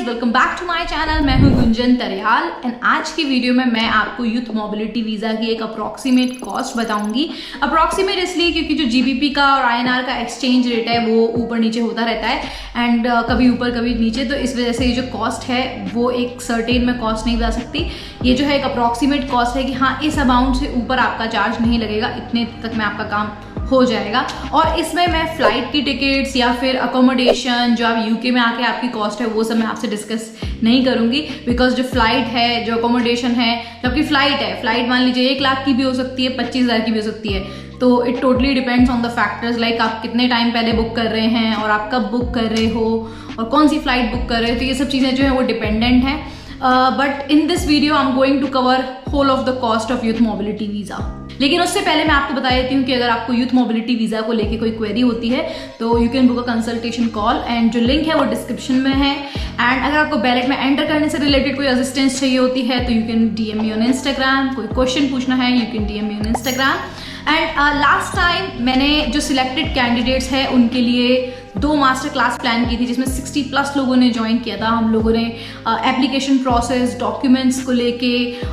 Guys, welcome back to my channel. मैं हूं Gunjan तरियाल and आज की वीडियो में मैं आपको यूथ मोबिलिटी वीज़ा की एक अप्रॉक्सीमेट कॉस्ट बताऊंगी। अप्रॉक्सीमेट इसलिए क्योंकि जो जीबीपी का और आईएनआर का एक्सचेंज रेट है वो ऊपर नीचे होता रहता है एंड कभी ऊपर कभी नीचे, तो इस वजह से ये जो कॉस्ट है वो एक सर्टेन में कॉस्ट नहीं बता सकती। ये जो है एक अप्रॉक्सीमेट कॉस्ट है कि हाँ, इस अमाउंट से ऊपर आपका चार्ज नहीं लगेगा, इतने तक में आपका काम हो जाएगा। और इसमें मैं फ्लाइट की टिकट्स या फिर अकोमोडेशन जो आप यूके में आके आपकी कॉस्ट है वो सब मैं आपसे डिस्कस नहीं करूंगी, बिकॉज जो फ्लाइट है, जो अकोमोडेशन है, जबकि फ्लाइट मान लीजिए 1 लाख की भी हो सकती है, 25,000 की भी हो सकती है। तो it totally depends on the factors, like आप कितने टाइम पहले बुक कर रहे हैं और आप कब बुक कर रहे हो और कौन सी फ्लाइट बुक कर रहे हो, तो ये सब चीज़ें जो है वो डिपेंडेंट है। But in this video I am going to cover whole of the cost of youth mobility visa. लेकिन उससे पहले मैं आपको बता देती हूँ कि अगर आपको यूथ मोबिलिटी वीज़ा को लेके कोई क्वेरी होती है तो you can book a consultation call and जो लिंक है वो डिस्क्रिप्शन में है। एंड अगर आपको बैलेट में एंटर करने से रिलेटेड कोई असिस्टेंस चाहिए होती है तो you can DM me on Instagram. कोई क्वेश्चन पूछना है you can DM me on Instagram. And last time मैंने जो सिलेक्टेड कैंडिडेट्स हैं उनके लिए 2 मास्टर क्लास प्लान की थी जिसमें 60+ लोगों ने ज्वाइन किया था। हम लोगों ने एप्लीकेशन प्रोसेस, डॉक्यूमेंट्स को लेके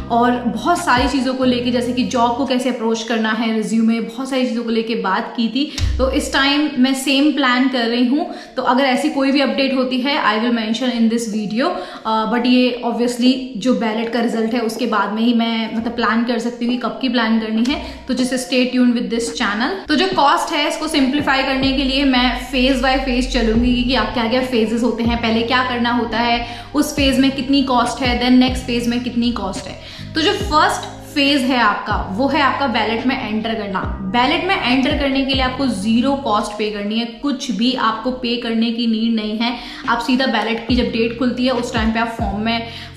और बहुत सारी चीज़ों को लेके, जैसे कि जॉब को कैसे अप्रोच करना है, रिज्यूमे, बहुत सारी चीज़ों को लेके बात की थी। तो इस टाइम मैं सेम प्लान कर रही हूँ, तो अगर ऐसी कोई भी अपडेट होती है I will mention in this video. But ये ऑब्वियसली जो बैलेट का रिजल्ट है उसके बाद में ही मैं मतलब प्लान कर सकती हूँ कि कब की प्लान करनी है, तो जैसे stay tuned with this channel. तो जो कॉस्ट है इसको सिंप्लीफाई करने के लिए मैं फेज बाय फेज चलूंगी कि आप क्या क्या फेजेस होते हैं, पहले क्या करना होता है, उस फेज में कितनी कॉस्ट है, देन नेक्स्ट फेज में कितनी कॉस्ट है। तो जो फर्स्ट फेज है आपका वो है आपका बैलेट में एंटर करना। बैलेट में एंटर करने के लिए आपको 0 कॉस्ट पे करनी है, कुछ भी आपको पे करने की नीड नहीं है। आप सीधा बैलेट की जब डेट खुलती है उस टाइम पे आप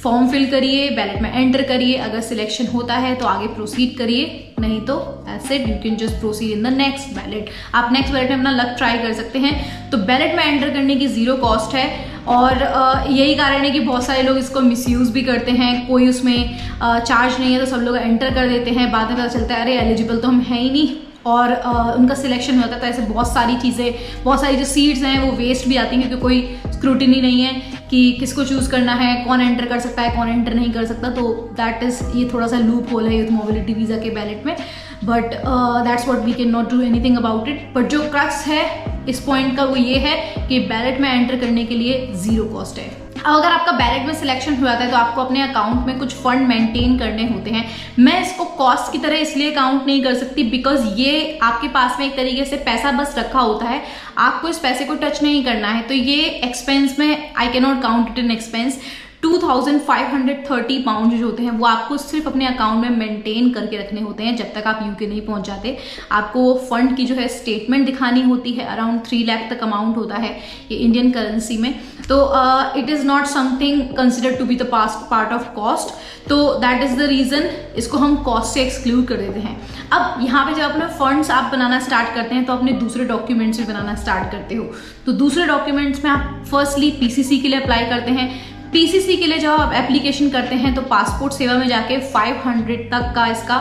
फॉर्म फिल करिए, बैलेट में एंटर करिए, अगर सिलेक्शन होता है तो आगे प्रोसीड करिए, नहीं तो ऐसे you can just proceed in the next ballot. आप नेक्स्ट बैलेट में अपना लक ट्राई कर सकते हैं। तो बैलेट में एंटर करने की 0 कॉस्ट है और यही कारण है कि बहुत सारे लोग इसको मिसयूज भी करते हैं। कोई उसमें चार्ज नहीं है तो सब लोग एंटर कर देते हैं, बाद में पता चलता है अरे एलिजिबल तो हम है ही नहीं और उनका सिलेक्शन होता है। तो ऐसे बहुत सारी चीज़ें, बहुत सारी जो सीट्स हैं वो वेस्ट भी आती हैं क्योंकि कोई स्क्रूटिनी नहीं है कि किसको चूज़ करना है, कौन एंटर कर सकता है, कौन एंटर नहीं कर सकता। तो दैट इज़, ये थोड़ा सा लूप होल है यूथ मोबिलिटी वीज़ा के बैलेट में, but that's what we can not do anything about it. But जो क्रक्स है इस पॉइंट का वो ये है कि बैलेट में एंटर करने के लिए 0 कॉस्ट है। अब अगर आपका बैलेट में सिलेक्शन हो जाता है तो आपको अपने अकाउंट में कुछ फंड मेंटेन करने होते हैं। मैं इसको कॉस्ट की तरह इसलिए काउंट नहीं कर सकती बिकॉज ये आपके पास में एक तरीके से पैसा बस रखा होता है, आपको इस पैसे को टच नहीं करना है। तो ये एक्सपेंस में I can not count it in expense. 2530 pound जो होते हैं वो आपको सिर्फ अपने अकाउंट में मेंटेन करके रखने होते हैं जब तक आप यूके नहीं पहुंच जाते। आपको वो फंड की जो है स्टेटमेंट दिखानी होती है, अराउंड 3 लाख तक अमाउंट होता है ये इंडियन करेंसी में। तो it is not something considered to be the part of cost, तो दैट इज़ द रीज़न इसको हम कॉस्ट से एक्सक्लूड कर देते हैं। अब यहाँ पे जब अपने फंड्स आप बनाना स्टार्ट करते हैं तो अपने दूसरे डॉक्यूमेंट्स भी बनाना स्टार्ट करते हो। तो दूसरे डॉक्यूमेंट्स में आप फर्स्टली पीसीसी के लिए अप्लाई करते हैं। पीसीसी के लिए जब आप एप्लीकेशन करते हैं तो पासपोर्ट सेवा में जाके 500 तक का इसका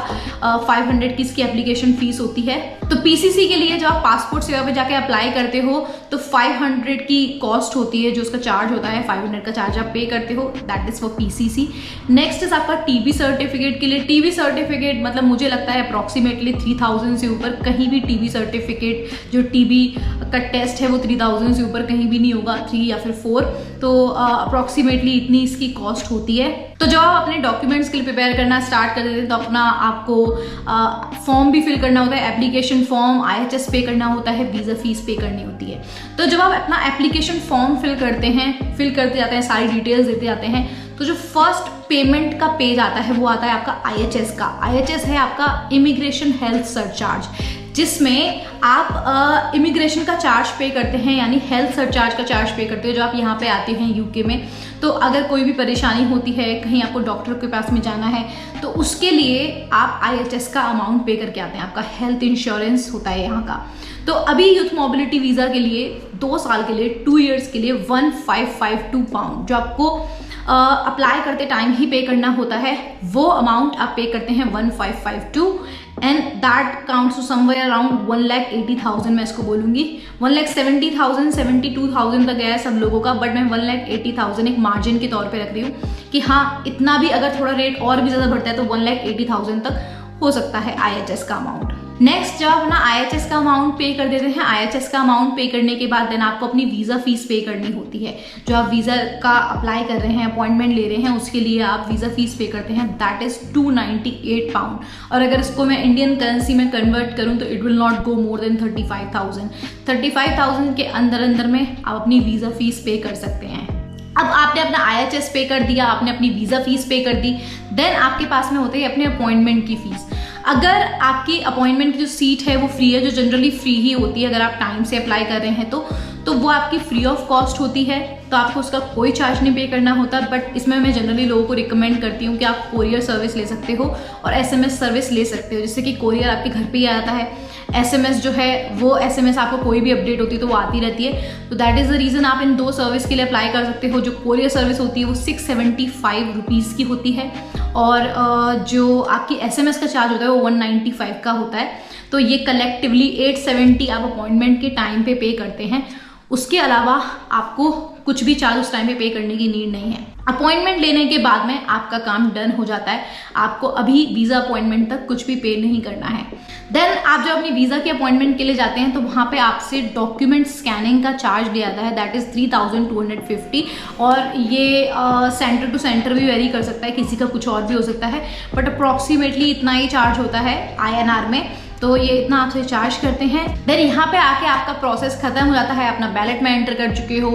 500 की इसकी एप्लीकेशन फीस होती है। तो पीसीसी के लिए जब आप पासपोर्ट सेवा में जाके अप्लाई करते हो तो 500 की कॉस्ट होती है, जो उसका चार्ज होता है 500 का चार्ज आप पे करते हो, that is for PCC. Next is आपका टीबी सर्टिफिकेट के लिए। टीबी सर्टिफिकेट मतलब मुझे लगता है अप्रॉक्सीमेटली 3000 से ऊपर कहीं भी टीबी सर्टिफिकेट, जो टीबी का टेस्ट है वो 3000 से ऊपर कहीं भी नहीं होगा, 3 या फिर 4। तो अप्रॉक्सीमेटली इतनी इसकी कॉस्ट होती है। तो जब आप अपने डॉक्यूमेंट्स के लिए प्रिपेयर करना स्टार्ट कर देते हैं तो अपना आपको फॉर्म भी फिल करना होता है, एप्लीकेशन फॉर्म, IHS पे करना होता है, वीज़ा फीस पे करनी होती है। तो जब आप अपना एप्लीकेशन फॉर्म फिल करते जाते हैं, सारी डिटेल्स देते जाते हैं, तो जो फर्स्ट पेमेंट का पेज आता है वो आता है आपका IHS का। IHS है आपका इमिग्रेशन हेल्थ सरचार्ज, जिसमें आप इमिग्रेशन का चार्ज पे करते हैं, यानी हेल्थ सरचार्ज का चार्ज पे करते हो जो आप यहाँ पे आते हैं यूके में। तो अगर कोई भी परेशानी होती है, कहीं आपको डॉक्टर के पास में जाना है, तो उसके लिए आप IHS का अमाउंट पे करके आते हैं। आपका हेल्थ इंश्योरेंस होता है यहाँ का। तो अभी यूथ मोबिलिटी वीज़ा के लिए 2 साल के लिए 2 ईयर्स के लिए 1552 पाउंड जो आपको अप्लाई करते टाइम ही पे करना होता है, वो अमाउंट आप पे करते हैं 1552 and that counts to somewhere around 1,80,000 मैं इसको बोलूँगी। 1,70,000 72,000 तक गया है सब लोगों का, बट मैं 1,80,000 एक मार्जिन के तौर पे रख रही हूँ कि हाँ इतना भी अगर थोड़ा रेट और भी ज़्यादा बढ़ता है तो 1,80,000 तक हो सकता है IHS का अमाउंट। नेक्स्ट जब आप ना IHS का अमाउंट पे कर देते हैं, IHS का अमाउंट पे करने के बाद देन आपको अपनी वीज़ा फीस पे करनी होती है। जो आप वीज़ा का अप्लाई कर रहे हैं, अपॉइंटमेंट ले रहे हैं, उसके लिए आप वीज़ा फीस पे करते हैं, दैट इज़ 298 पाउंड। और अगर इसको मैं इंडियन करेंसी में कन्वर्ट करूँ तो it will not go more than 35,000। 35,000 के अंदर में आप अपनी वीज़ा फीस पे कर सकते हैं। अब आपने अपना IHS पे कर दिया, आपने अपनी वीज़ा फीस पे कर दी, देन आपके पास में होती है अपने अपॉइंटमेंट की फीस। अगर आपकी अपॉइंटमेंट की जो सीट है वो फ्री है, जो जनरली फ्री ही होती है अगर आप टाइम से अप्लाई कर रहे हैं तो वो आपकी फ्री ऑफ कॉस्ट होती है, तो आपको उसका कोई चार्ज नहीं पे करना होता। बट इसमें मैं जनरली लोगों को रिकमेंड करती हूँ कि आप कोरियर सर्विस ले सकते हो और SMS सर्विस ले सकते हो, जिससे कि कोरियर आपके घर पे ही आता है। SMS जो है वो SMS आपको कोई भी अपडेट होती है तो वो आती रहती है, तो दैट इज़ द रीज़न आप इन 2 सर्विस के लिए अप्लाई कर सकते हो। जो कोरियर सर्विस होती है वो 675 रुपीज़ की होती है और जो आपकी SMS का चार्ज होता है वो 195 का होता है। तो ये कलेक्टिवली 870 आप अपॉइंटमेंट के टाइम पे करते हैं। उसके अलावा आपको कुछ भी चार्ज उस टाइम पे करने की नीड नहीं है। अपॉइंटमेंट लेने के बाद में आपका काम डन हो जाता है, आपको अभी वीज़ा अपॉइंटमेंट तक कुछ भी पे नहीं करना है। देन आप जब अपनी वीज़ा के अपॉइंटमेंट के लिए जाते हैं तो वहाँ पे आपसे डॉक्यूमेंट स्कैनिंग का चार्ज लिया जाता है, दैट इज़ 3,250। और ये सेंटर टू सेंटर भी वेरी कर सकता है, किसी का कुछ और भी हो सकता है, बट अप्रॉक्सीमेटली इतना ही चार्ज होता है INR में, तो ये इतना आपसे चार्ज करते हैं। देन यहाँ पे आके आपका प्रोसेस खत्म हो जाता है। अपना बैलेट में एंटर कर चुके हो,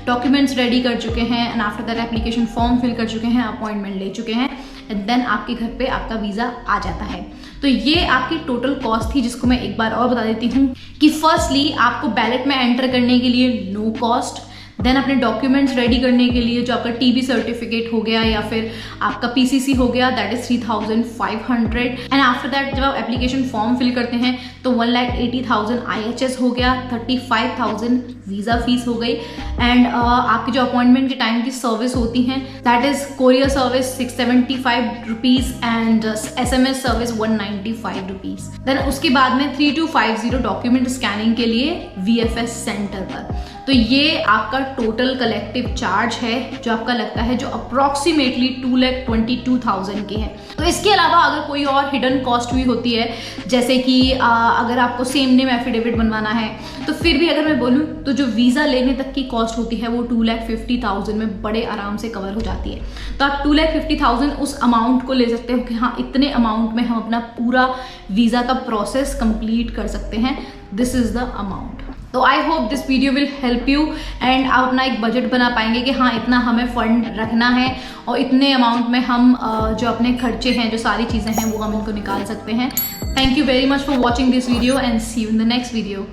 डॉक्यूमेंट्स रेडी कर चुके हैं and after that application form fill कर चुके हैं, अपॉइंटमेंट ले चुके हैं एंड देन आपके घर पे आपका वीज़ा आ जाता है। तो ये आपकी टोटल कॉस्ट थी, जिसको मैं एक बार और बता देती हूँ कि फर्स्टली आपको बैलेट में एंटर करने के लिए नो कॉस्ट, देन अपने डॉक्यूमेंट्स रेडी करने के लिए जो आपका TB सर्टिफिकेट हो गया या फिर आपका PCC हो गया, that is 3,500 and after that जब आप एप्लीकेशन फॉर्म फिल करते हैं तो 1,80,000 IHS हो गया, 35,000 वीज़ा फीस हो गई एंड आपकी जो अपॉइंटमेंट के टाइम की सर्विस होती हैं that is courier service 675 rupees and SMS service 195 rupees. Then उसके बाद में 3,250 डॉक्यूमेंट स्कैनिंग के लिए VFS सेंटर पर। तो ये आपका टोटल कलेक्टिव चार्ज है जो आपका लगता है, जो अप्रॉक्सीमेटली 2,22,000 के है। तो इसके अलावा अगर कोई और हिडन कॉस्ट भी होती है, जैसे कि अगर आपको सेम नेम एफिडेविट बनवाना है, तो फिर भी अगर मैं बोलूँ तो जो वीज़ा लेने तक की कॉस्ट होती है वो 2,50,000 में बड़े आराम से कवर हो जाती है। तो आप 2,50,000 उस अमाउंट को ले सकते हो कि हाँ इतने अमाउंट में हम अपना पूरा वीज़ा का प्रोसेस कंप्लीट कर सकते हैं, दिस इज़ द अमाउंट। तो I hope this video will help you and आप अपना एक बजट बना पाएंगे कि हाँ इतना हमें फंड रखना है और इतने अमाउंट में हम जो अपने खर्चे हैं, जो सारी चीज़ें हैं वो हम इनको निकाल सकते हैं। Thank you very much for watching this video and see you in the next video.